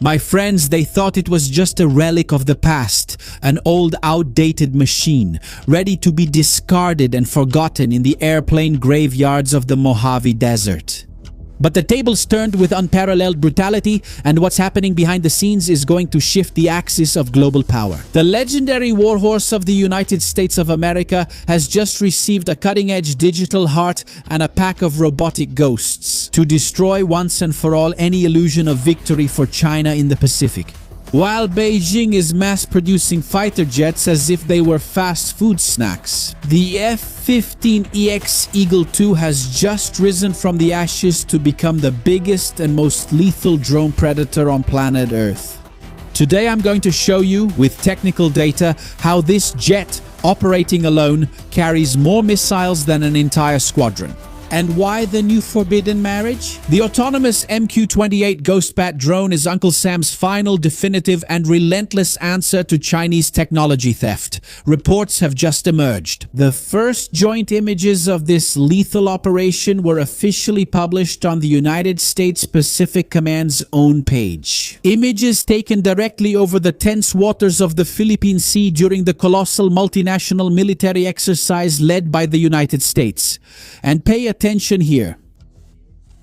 My friends, they thought it was just a relic of the past, an old outdated machine, ready to be discarded and forgotten in the airplane graveyards of the Mojave Desert. But the tables turned with unparalleled brutality, and what's happening behind the scenes is going to shift the axis of global power. The legendary Warhorse of the United States of America has just received a cutting-edge digital heart and a pack of robotic ghosts to destroy once and for all any illusion of victory for China in the Pacific. While Beijing is mass-producing fighter jets as if they were fast food snacks, the F-15EX Eagle II has just risen from the ashes to become the biggest and most lethal drone predator on planet Earth. Today I'm going to show you, with technical data, how this jet, operating alone, carries more missiles than an entire squadron. And why the new forbidden marriage? The autonomous MQ-28 Ghostbat drone is Uncle Sam's final, definitive, and relentless answer to Chinese technology theft. Reports have just emerged. The first joint images of this lethal operation were officially published on the United States Pacific Command's own page. Images taken directly over the tense waters of the Philippine Sea during the colossal multinational military exercise led by the United States. And pay attention here.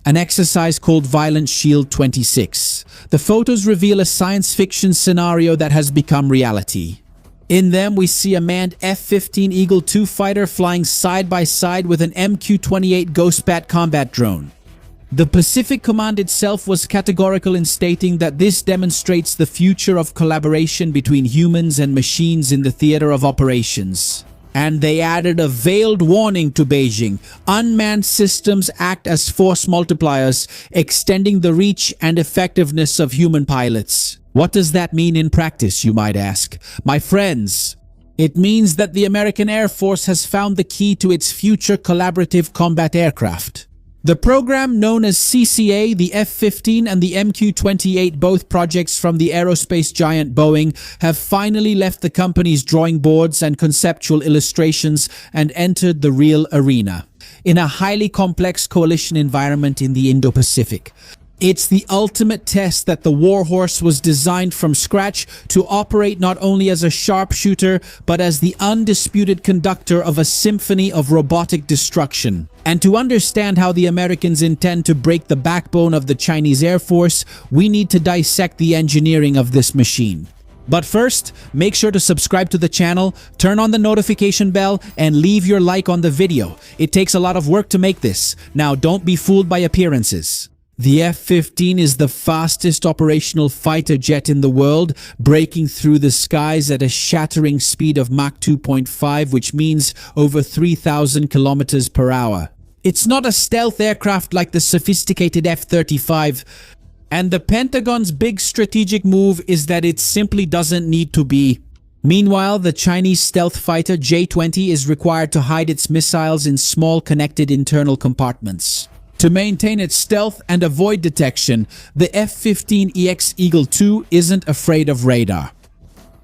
An exercise called Violent Shield 26. The photos reveal a science fiction scenario that has become reality. In them, we see a manned F-15 Eagle II fighter flying side by side with an MQ-28 Ghostbat combat drone. The Pacific Command itself was categorical in stating that this demonstrates the future of collaboration between humans and machines in the theater of operations. And they added a veiled warning to Beijing. Unmanned systems act as force multipliers, extending the reach and effectiveness of human pilots. What does that mean in practice, you might ask? My friends, it means that the American Air Force has found the key to its future collaborative combat aircraft. The program known as CCA, the F-15 and the MQ-28, both projects from the aerospace giant Boeing, have finally left the company's drawing boards and conceptual illustrations and entered the real arena. In a highly complex coalition environment in the Indo-Pacific. It's the ultimate test that the Warhorse was designed from scratch to operate not only as a sharpshooter, but as the undisputed conductor of a symphony of robotic destruction. And to understand how the Americans intend to break the backbone of the Chinese Air Force, we need to dissect the engineering of this machine. But first, make sure to subscribe to the channel, turn on the notification bell, and leave your like on the video. It takes a lot of work to make this. Now, don't be fooled by appearances. The F-15 is the fastest operational fighter jet in the world, breaking through the skies at a shattering speed of Mach 2.5, which means over 3,000 kilometers per hour. It's not a stealth aircraft like the sophisticated F-35, and the Pentagon's big strategic move is that it simply doesn't need to be. Meanwhile, the Chinese stealth fighter J-20 is required to hide its missiles in small connected internal compartments. To maintain its stealth and avoid detection, the F-15EX Eagle II isn't afraid of radar.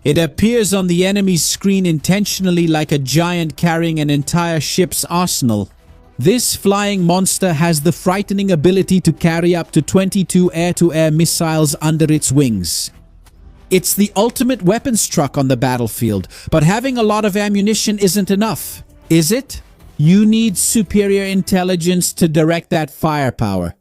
It appears on the enemy's screen intentionally like a giant carrying an entire ship's arsenal. This flying monster has the frightening ability to carry up to 22 air-to-air missiles under its wings. It's the ultimate weapons truck on the battlefield, but having a lot of ammunition isn't enough, is it? You need superior intelligence to direct that firepower.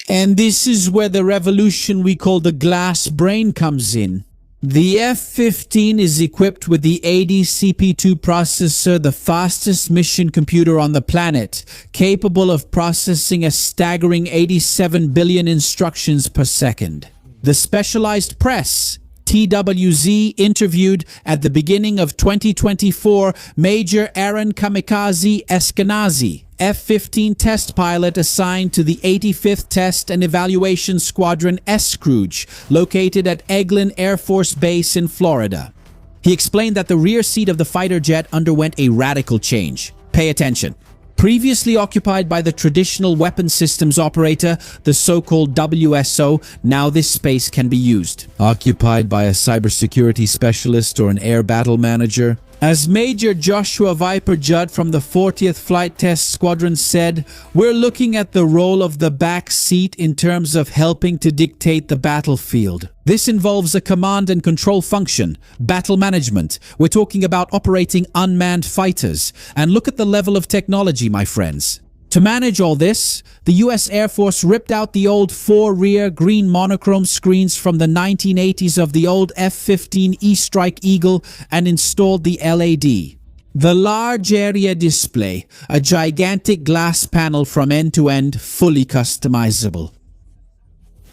And this is where the revolution we call the glass brain comes in. The F-15 is equipped with the ADCP-2 processor, the fastest mission computer on the planet, capable of processing a staggering 87 billion instructions per second. The specialized press, TWZ, interviewed at the beginning of 2024 Major Aaron Kamikaze Eskenazi, F-15 test pilot assigned to the 85th Test and Evaluation Squadron Scrooge, located at Eglin Air Force Base in Florida. He explained that the rear seat of the fighter jet underwent a radical change. Pay attention. Previously occupied by the traditional weapon systems operator, the so-called WSO, now this space can be used. Occupied by a cybersecurity specialist or an air battle manager, As Major Joshua Viper Judd from the 40th Flight Test Squadron said, "We're looking at the role of the back seat in terms of helping to dictate the battlefield. This involves a command and control function, battle management. We're talking about operating unmanned fighters. And look at the level of technology, my friends." To manage all this, the US Air Force ripped out the old 4 rear green monochrome screens from the 1980s of the old F-15 E-Strike Eagle and installed the LAD. The large area display, a gigantic glass panel from end to end, fully customizable.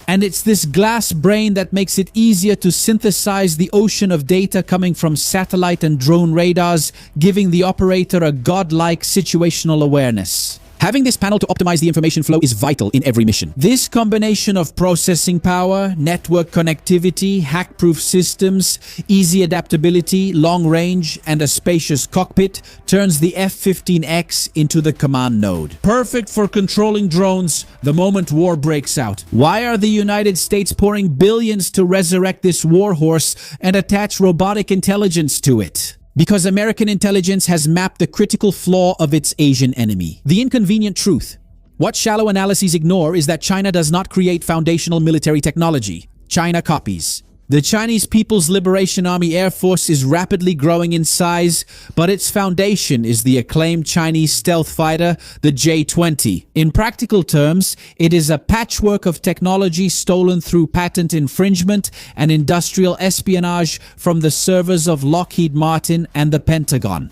And it's this glass brain that makes it easier to synthesize the ocean of data coming from satellite and drone radars, giving the operator a godlike situational awareness. Having this panel to optimize the information flow is vital in every mission. This combination of processing power, network connectivity, hack-proof systems, easy adaptability, long range, and a spacious cockpit turns the F-15X into the command node. Perfect for controlling drones the moment war breaks out. Why are the United States pouring billions to resurrect this warhorse and attach robotic intelligence to it? Because American intelligence has mapped the critical flaw of its Asian enemy. The inconvenient truth. What shallow analyses ignore is that China does not create foundational military technology. China copies. The Chinese People's Liberation Army Air Force is rapidly growing in size, but its foundation is the acclaimed Chinese stealth fighter, the J-20. In practical terms, it is a patchwork of technology stolen through patent infringement and industrial espionage from the servers of Lockheed Martin and the Pentagon,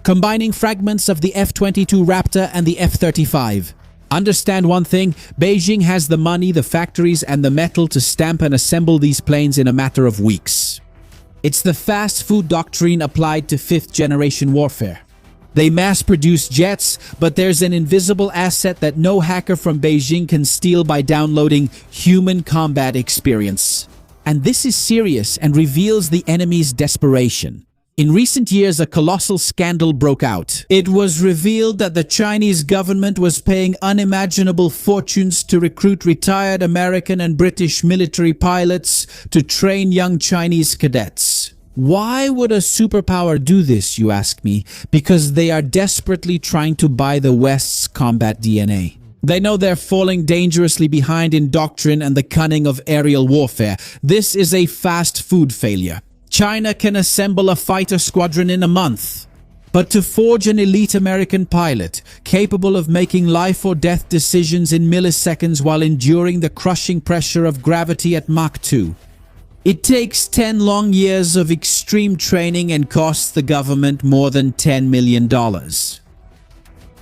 combining fragments of the F-22 Raptor and the F-35. Understand one thing, Beijing has the money, the factories, and the metal to stamp and assemble these planes in a matter of weeks. It's the fast food doctrine applied to fifth-generation warfare. They mass-produce jets, but there's an invisible asset that no hacker from Beijing can steal by downloading human combat experience. And this is serious and reveals the enemy's desperation. In recent years, a colossal scandal broke out. It was revealed that the Chinese government was paying unimaginable fortunes to recruit retired American and British military pilots to train young Chinese cadets. Why would a superpower do this, you ask me? Because they are desperately trying to buy the West's combat DNA. They know they're falling dangerously behind in doctrine and the cunning of aerial warfare. This is a fast food failure. China can assemble a fighter squadron in a month. But to forge an elite American pilot, capable of making life or death decisions in milliseconds while enduring the crushing pressure of gravity at Mach 2, it takes 10 long years of extreme training and costs the government more than $10 million.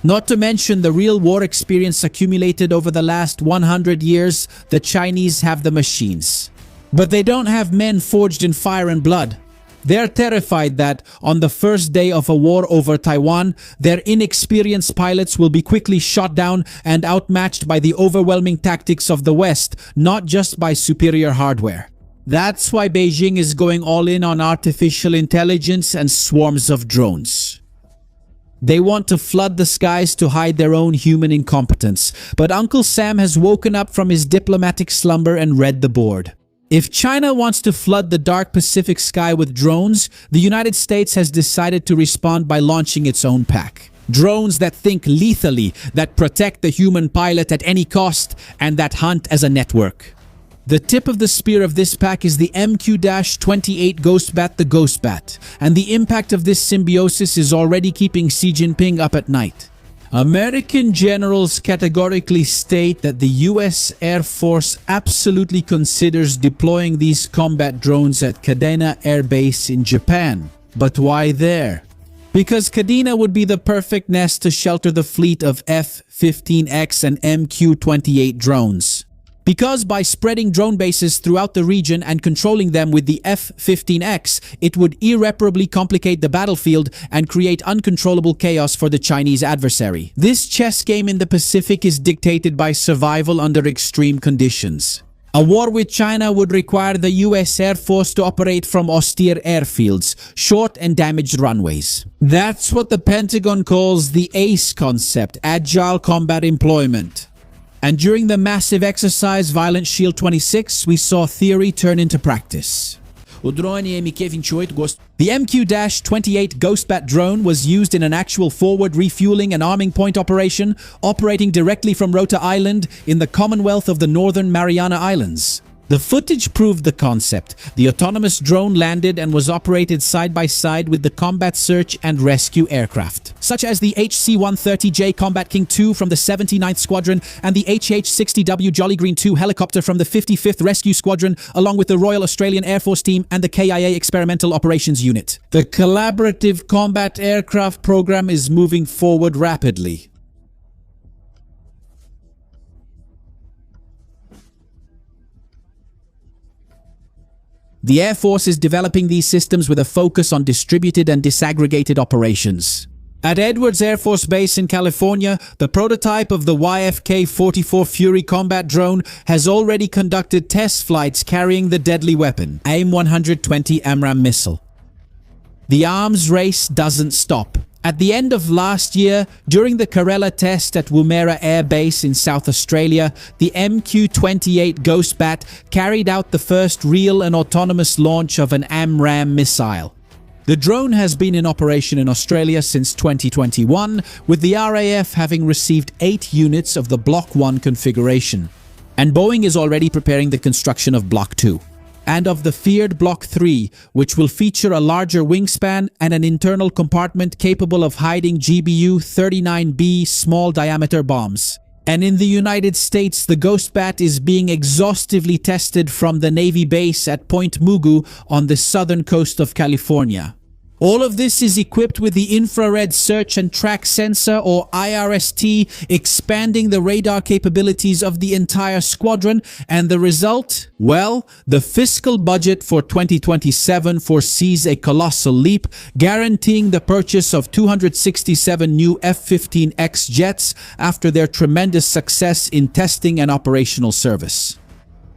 Not to mention the real war experience accumulated over the last 100 years, the Chinese have the machines. But they don't have men forged in fire and blood. They're terrified that, on the first day of a war over Taiwan, their inexperienced pilots will be quickly shot down and outmatched by the overwhelming tactics of the West, not just by superior hardware. That's why Beijing is going all in on artificial intelligence and swarms of drones. They want to flood the skies to hide their own human incompetence. But Uncle Sam has woken up from his diplomatic slumber and read the board. If China wants to flood the dark Pacific sky with drones, the United States has decided to respond by launching its own pack. Drones that think lethally, that protect the human pilot at any cost, and that hunt as a network. The tip of the spear of this pack is the MQ-28 Ghostbat, the Ghostbat, and the impact of this symbiosis is already keeping Xi Jinping up at night. American generals categorically state that the US Air Force absolutely considers deploying these combat drones at Kadena Air Base in Japan. But why there? Because Kadena would be the perfect nest to shelter the fleet of F-15X and MQ-28 drones. Because by spreading drone bases throughout the region and controlling them with the F-15X, it would irreparably complicate the battlefield and create uncontrollable chaos for the Chinese adversary. This chess game in the Pacific is dictated by survival under extreme conditions. A war with China would require the US Air Force to operate from austere airfields, short and damaged runways. That's what the Pentagon calls the ACE concept, Agile Combat Employment. And during the massive exercise Violent Shield 26, we saw theory turn into practice. o drone MQ-28 Ghost. The MQ-28 Ghostbat drone was used in an actual forward refueling and arming point operation, operating directly from Rota Island in the Commonwealth of the Northern Mariana Islands. The footage proved the concept. The autonomous drone landed and was operated side by side with the combat search and rescue aircraft, such as the HC-130J Combat King II from the 79th Squadron and the HH-60W Jolly Green II helicopter from the 55th Rescue Squadron, along with the Royal Australian Air Force Team and the KIA Experimental Operations Unit. The Collaborative Combat Aircraft program is moving forward rapidly. The Air Force is developing these systems with a focus on distributed and disaggregated operations. At Edwards Air Force Base in California, the prototype of the YFK-44 Fury combat drone has already conducted test flights carrying the deadly weapon, AIM-120 AMRAAM missile. The arms race doesn't stop. At the end of last year, during the Karela test at Woomera Air Base in South Australia, the MQ-28 Ghostbat carried out the first real and autonomous launch of an AMRAAM missile. The drone has been in operation in Australia since 2021, with the RAF having received 8 units of the Block 1 configuration. And Boeing is already preparing the construction of Block 2. And of the feared Block 3, which will feature a larger wingspan and an internal compartment capable of hiding GBU-39B small-diameter bombs. And in the United States, the Ghostbat is being exhaustively tested from the Navy base at Point Mugu on the southern coast of California. All of this is equipped with the Infrared Search and Track Sensor, or IRST, expanding the radar capabilities of the entire squadron, and the result? Well, the fiscal budget for 2027 foresees a colossal leap, guaranteeing the purchase of 267 new F-15X jets after their tremendous success in testing and operational service.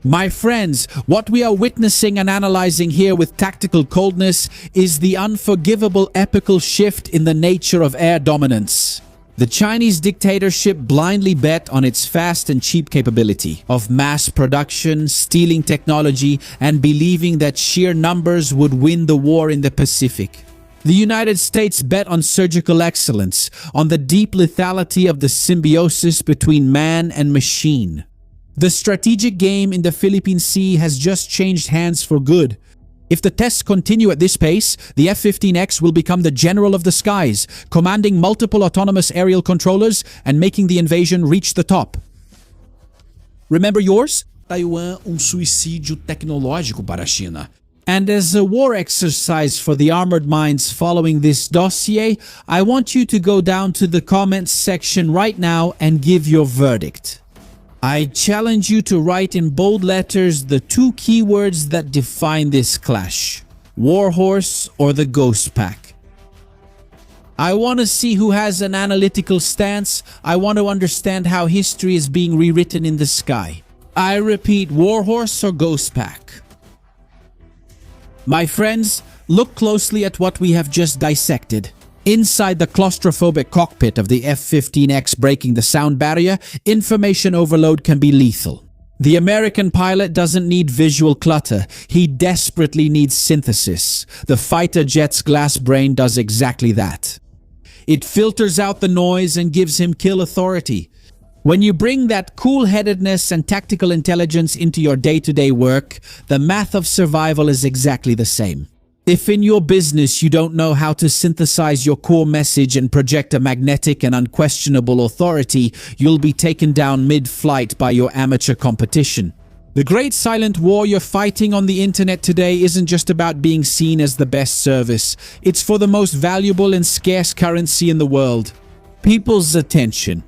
My friends, what we are witnessing and analyzing here with tactical coldness is the unforgivable epical shift in the nature of air dominance. The Chinese dictatorship blindly bet on its fast and cheap capability of mass production, stealing technology, and believing that sheer numbers would win the war in the Pacific. The United States bet on surgical excellence, on the deep lethality of the symbiosis between man and machine. The strategic game in the Philippine Sea has just changed hands for good. If the tests continue at this pace, the F-15X will become the general of the skies, commanding multiple autonomous aerial controllers and making the invasion reach the top. Remember yours? Taiwan, suicídio tecnológico para a China. And as a war exercise for the armored minds following this dossier, I want you to go down to the comments section right now and give your verdict. I challenge you to write in bold letters the 2 keywords that define this clash: Warhorse or the Ghost Pack. I want to see who has an analytical stance. I want to understand how history is being rewritten in the sky. I repeat, Warhorse or Ghost Pack. My friends, look closely at what we have just dissected. Inside the claustrophobic cockpit of the F-15X breaking the sound barrier, information overload can be lethal. The American pilot doesn't need visual clutter, he desperately needs synthesis. The fighter jet's glass brain does exactly that. It filters out the noise and gives him kill authority. When you bring that cool-headedness and tactical intelligence into your day-to-day work, the math of survival is exactly the same. If in your business you don't know how to synthesize your core message and project a magnetic and unquestionable authority, you'll be taken down mid-flight by your amateur competition. The great silent war you're fighting on the internet today isn't just about being seen as the best service. It's for the most valuable and scarce currency in the world: people's attention.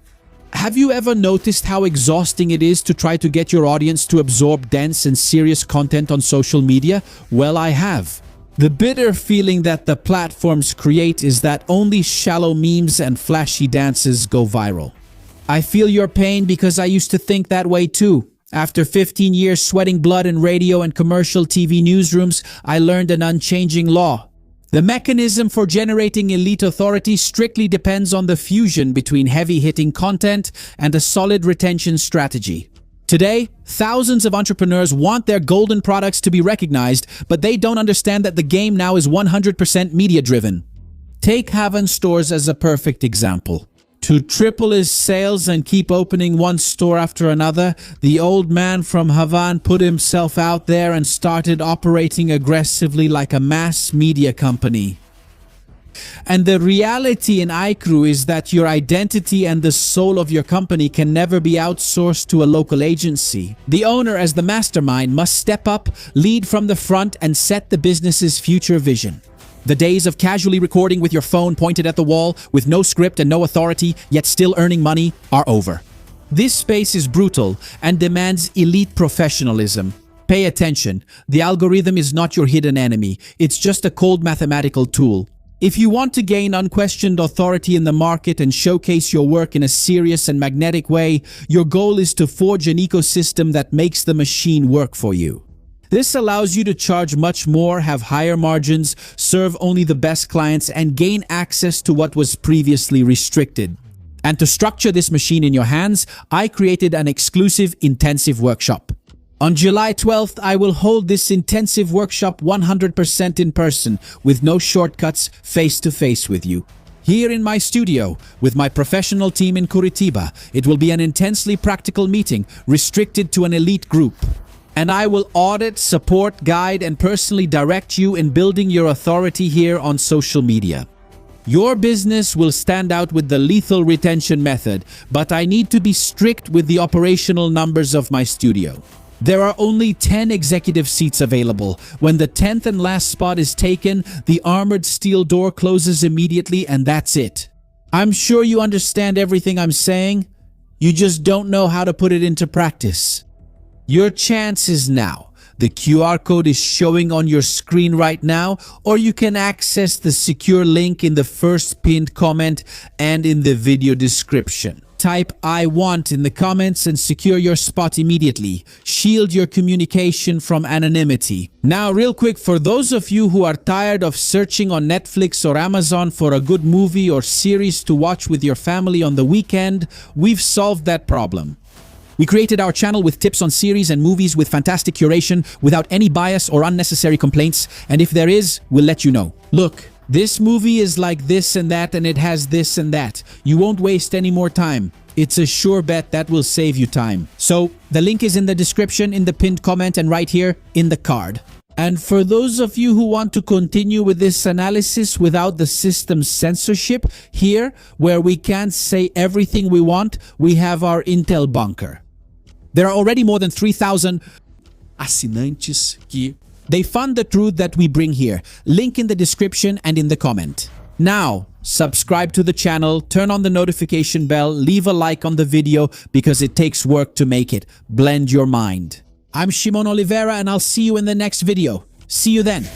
Have you ever noticed how exhausting it is to try to get your audience to absorb dense and serious content on social media? Well, I have. The bitter feeling that the platforms create is that only shallow memes and flashy dances go viral. I feel your pain because I used to think that way too. After 15 years sweating blood in radio and commercial TV newsrooms, I learned an unchanging law. The mechanism for generating elite authority strictly depends on the fusion between heavy-hitting content and a solid retention strategy. Today, thousands of entrepreneurs want their golden products to be recognized, but they don't understand that the game now is 100% media-driven. Take Haven Stores as a perfect example. To triple his sales and keep opening one store after another, the old man from Havan put himself out there and started operating aggressively like a mass media company. And the reality in iCrew is that your identity and the soul of your company can never be outsourced to a local agency. The owner, as the mastermind, must step up, lead from the front, and set the business's future vision. The days of casually recording with your phone pointed at the wall, with no script and no authority, yet still earning money, are over. This space is brutal and demands elite professionalism. Pay attention. The algorithm is not your hidden enemy. It's just a cold mathematical tool. If you want to gain unquestioned authority in the market and showcase your work in a serious and magnetic way, your goal is to forge an ecosystem that makes the machine work for you. This allows you to charge much more, have higher margins, serve only the best clients, and gain access to what was previously restricted. And to structure this machine in your hands, I created an exclusive intensive workshop. On July 12th, I will hold this intensive workshop 100% in person, with no shortcuts, face-to-face with you. Here in my studio, with my professional team in Curitiba, it will be an intensely practical meeting, restricted to an elite group. And I will audit, support, guide, and personally direct you in building your authority here on social media. Your business will stand out with the lethal retention method, but I need to be strict with the operational numbers of my studio. There are only 10 executive seats available. When the 10th and last spot is taken, the armored steel door closes immediately, and that's it. I'm sure you understand everything I'm saying. You just don't know how to put it into practice. Your chance is now. The QR code is showing on your screen right now, or you can access the secure link in the first pinned comment and in the video description. Type "I want" in the comments and secure your spot immediately. Shield your communication from anonymity. Now, real quick, for those of you who are tired of searching on Netflix or Amazon for a good movie or series to watch with your family on the weekend, we've solved that problem. We created our channel with tips on series and movies with fantastic curation, without any bias or unnecessary complaints, and if there is, we'll let you know. Look, this movie is like this and that, and it has this and that. You won't waste any more time. It's a sure bet that will save you time. So, the link is in the description, in the pinned comment, and right here in the card. And for those of you who want to continue with this analysis without the system's censorship, here, where we can't say everything we want, we have our Intel bunker. There are already more than 3,000 assinantes que they fund the truth that we bring here. Link in the description and in the comment. Now, subscribe to the channel, turn on the notification bell, leave a like on the video because it takes work to make it. Blend your mind. I'm Shimon Oliveira and I'll see you in the next video. See you then.